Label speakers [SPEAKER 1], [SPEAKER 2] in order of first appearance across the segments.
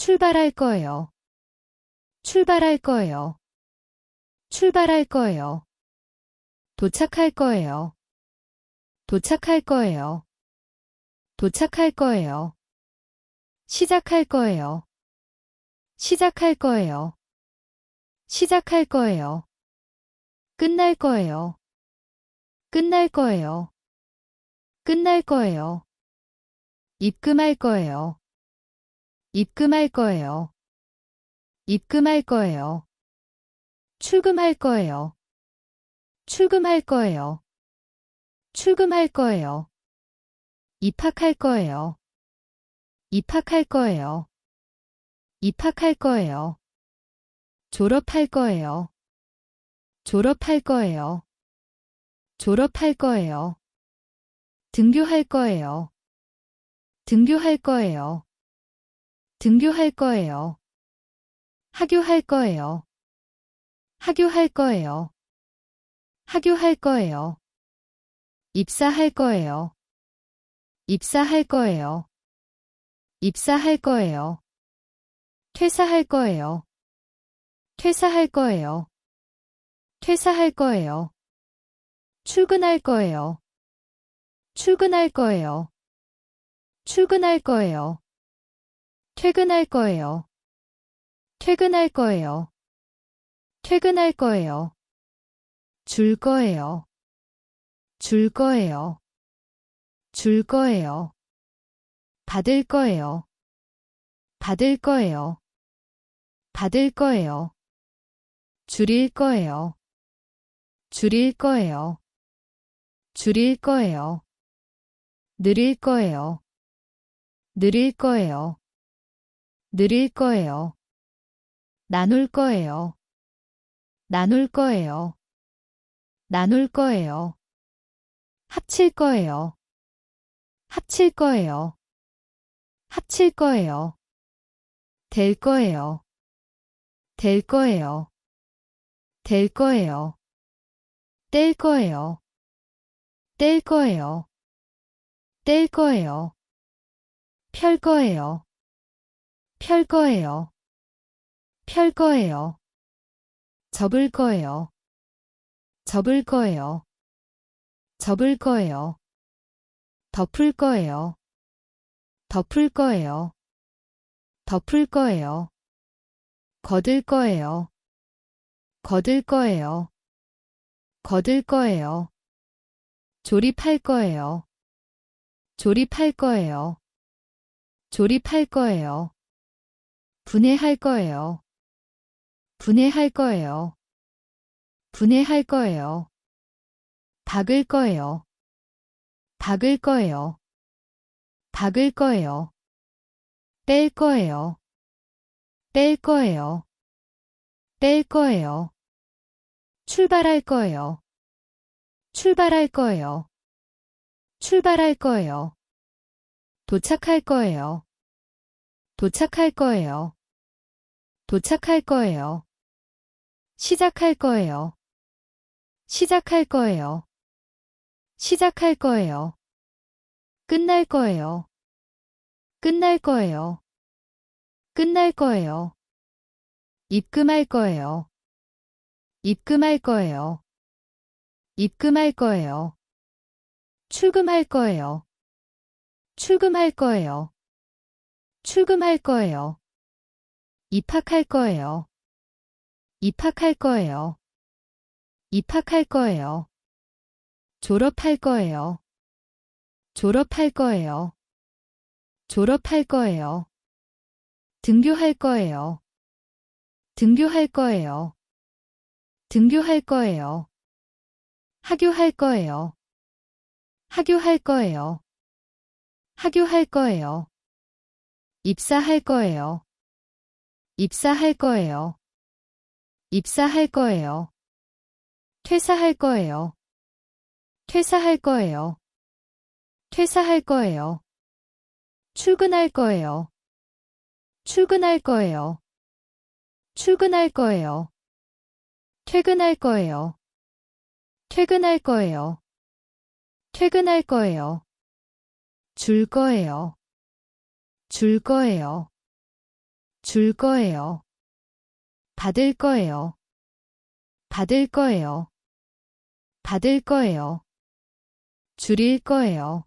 [SPEAKER 1] 출발할 거예요. 출발할 거예요. 출발할 거예요. 도착할 거예요. 도착할 거예요. 도착할 거예요. 시작할 거예요. 시작할 거예요. 시작할 거예요. 끝날 거예요. 끝날 거예요. 끝날 거예요. 입금할 거예요. 입금할 거예요. 입금할 거예요. 출금할 거예요. 출금할 거예요. 출금할 거예요. 입학할 거예요. 입학할 거예요. 입학할 거예요. 졸업할 거예요. 졸업할 거예요. 졸업할 거예요. 등교할 거예요. 등교할 거예요. 등교할 거예요. 하교할 거예요. 하교할 거예요. 하교할 거예요. 입사할 거예요. 입사할 거예요. 입사할 거예요. 퇴사할 거예요. 퇴사할 거예요. 퇴사할 거예요. 출근할 거예요. 출근할 거예요. 출근할 거예요. 퇴근할 거예요. 퇴근할 거예요. 퇴근할 거예요. 줄 거예요. 줄 거예요. 줄 거예요. 받을 거예요. 받을 거예요. 받을 거예요. 줄일 거예요. 줄일 거예요. 줄일 거예요. 느릴 거예요. 느릴 거예요. 느릴 거예요. 나눌 거예요. 나눌 거예요. 나눌 거예요. 합칠 거예요. 합칠 거예요. 합칠 거예요. 될 거예요. 될 거예요. 될 거예요. 뗄 거예요. 뗄 거예요. 뗄 거예요. 펼 거예요. 펼 거예요. 펼 거예요. 접을 거예요. 접을 거예요. 접을 거예요. 덮을 거예요. 덮을 거예요. 덮을 거예요. 거들 거예요. 거들 거예요. 거들 거예요. 조립할 거예요. 조립할 거예요. 조립할 거예요. 분해할 거예요. 분해할 거예요. 분해할 거예요. 박을 거예요. 박을 거예요. 박을 거예요. 뺄 거예요. 뺄 거예요. 뺄 거예요. 출발할 거예요. 출발할 거예요. 출발할 거예요. 도착할 거예요. 도착할 거예요. 도착할 거예요. 시작할 거예요. 시작할 거예요. 시작할 거예요. 끝날 거예요. 끝날 거예요. 끝날 거예요. 입금할 거예요. 입금할 거예요. 입금할 거예요. 출금할 거예요. 출금할 거예요. 출금할 거예요. 입학할 거예요. 입학할 거예요. 입학할 거예요. 졸업할 거예요. 졸업할 거예요. 졸업할 거예요. 등교할 거예요. 등교할 거예요. 등교할 거예요. 하교할 거예요. 하교할 거예요. 하교할 거예요. 입사할 거예요. 입사할 거예요. 입사할 거예요. 퇴사할 거예요. 퇴사할 거예요. 퇴사할 거예요. 출근할 거예요. 출근할 거예요. 출근할 거예요. 퇴근할 거예요. 퇴근할 거예요. 퇴근할 거예요. 줄 거예요. 줄 거예요. 줄 거예요. 받을 거예요. 받을 거예요. 받을 거예요. 줄일 거예요.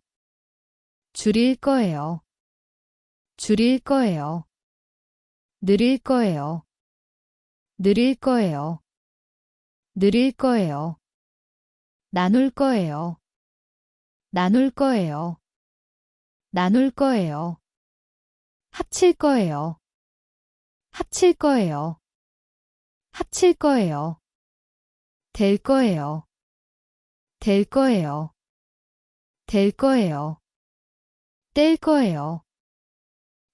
[SPEAKER 1] 줄일 거예요. 줄일 거예요. 느릴 거예요. 느릴 거예요. 느릴 거예요. 나눌 거예요. 나눌 거예요. 나눌 거예요. 합칠 거예요. 합칠 거예요. 합칠 거예요. 될 거예요. 될 거예요. 될 거예요. 뗄 거예요.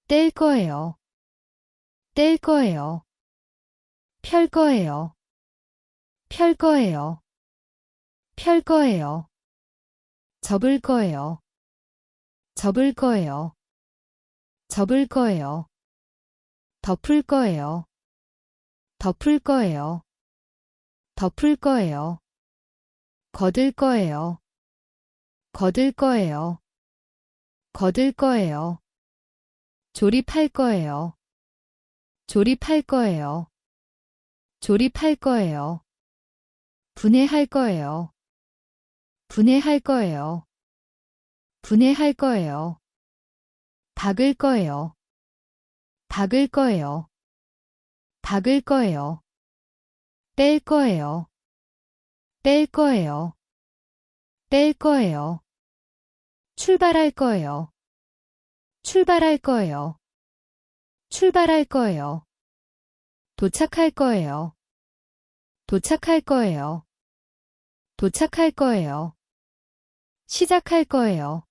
[SPEAKER 1] 뗄 거예요. 뗄 거예요. 펼 거예요. 펼 거예요. 펼 거예요. 접을 거예요. 접을 거예요. 접을 거예요. 덮을 거예요. 덮을 거예요. 덮을 거예요. 거들 거예요. 거들 거예요. 거들 거예요. 조립할 거예요. 조립할 거예요. 조립할 거예요. 분해할 거예요. 분해할 거예요. 분해할 거예요. 박을 거예요. 박을 거예요. 박을 거예요. 뺄 거예요. 뺄 거예요. 뺄 거예요. 출발할 거예요. 출발할 거예요. 출발할 거예요. 도착할 거예요. 도착할 거예요. 도착할 거예요. 시작할 거예요.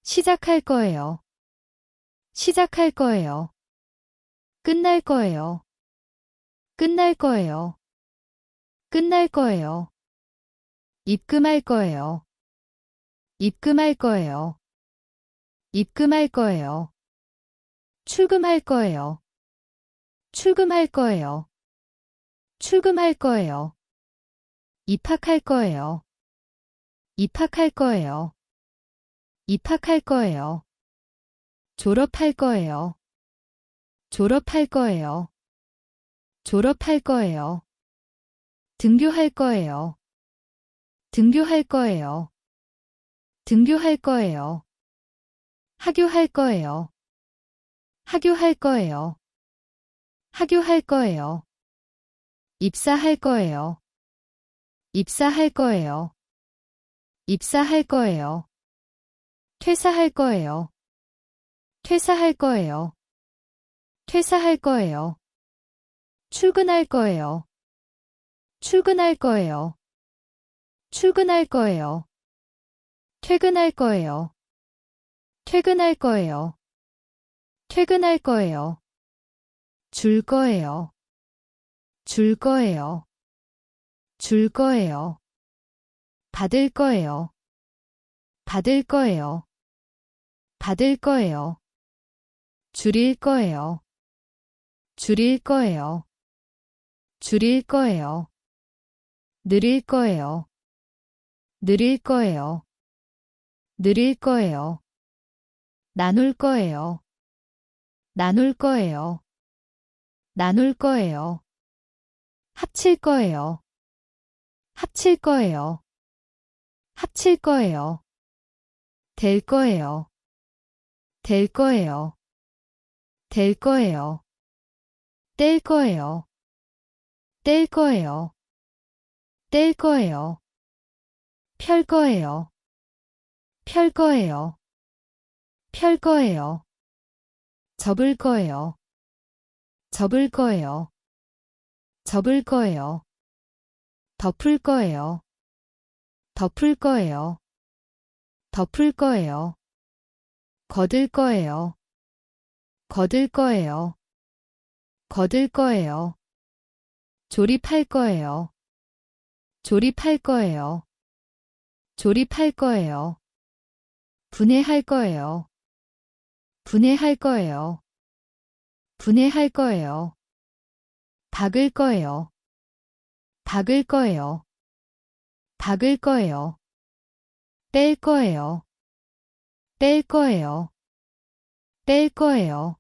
[SPEAKER 1] 시작할 거예요. 시작할 거예요. 끝날 거예요. 끝날 거예요. 끝날 거예요. 입금할 거예요. 입금할 거예요. 입금할 거예요. 출금할 거예요. 출금할 거예요. 출금할 거예요. 입학할 거예요. 입학할 거예요. 입학할 거예요. 졸업할 거예요. 졸업할 거예요. 졸업할 거예요. 등교할 거예요. 등교할 거예요. 등교할 거예요. 하교할 거예요. 하교할 거예요. 하교할 거예요. 입사할 거예요. 입사할 거예요. 입사할 거예요. 퇴사할 거예요. 퇴사할 거예요. 퇴사할 거예요. 출근할 거예요. 출근할 거예요. 출근할 거예요. 퇴근할 거예요. 퇴근할 거예요. 퇴근할 거예요. 줄 거예요. 줄 거예요. 줄 거예요. 받을 거예요. 받을 거예요. 받을 거예요. 줄일 거예요. 줄일 거예요. 줄일 거예요. 느릴 거예요. 느릴 거예요. 느릴 거예요. 나눌 거예요. 나눌 거예요. 나눌 거예요. 합칠 거예요. 합칠 거예요. 합칠 거예요. 될 거예요. 될 거예요. 될 거예요. 뗄 거예요. 뗄 거예요. 뗄 거예요. 펼 거예요. 펼 거예요. 펼 거예요. 접을 거예요. 접을 거예요. 접을 거예요. 덮을 거예요. 덮을 거예요. 덮을 거예요. 거들 거예요. 거들 거예요. 거들 거예요. 조립할 거예요. 조립할 거예요. 조립할 거예요. 분해할 거예요. 분해할 거예요. 분해할 거예요. 박을 거예요. 박을 거예요. 박을 거예요. 뺄 거예요. 뺄 거예요. 뺄 거예요.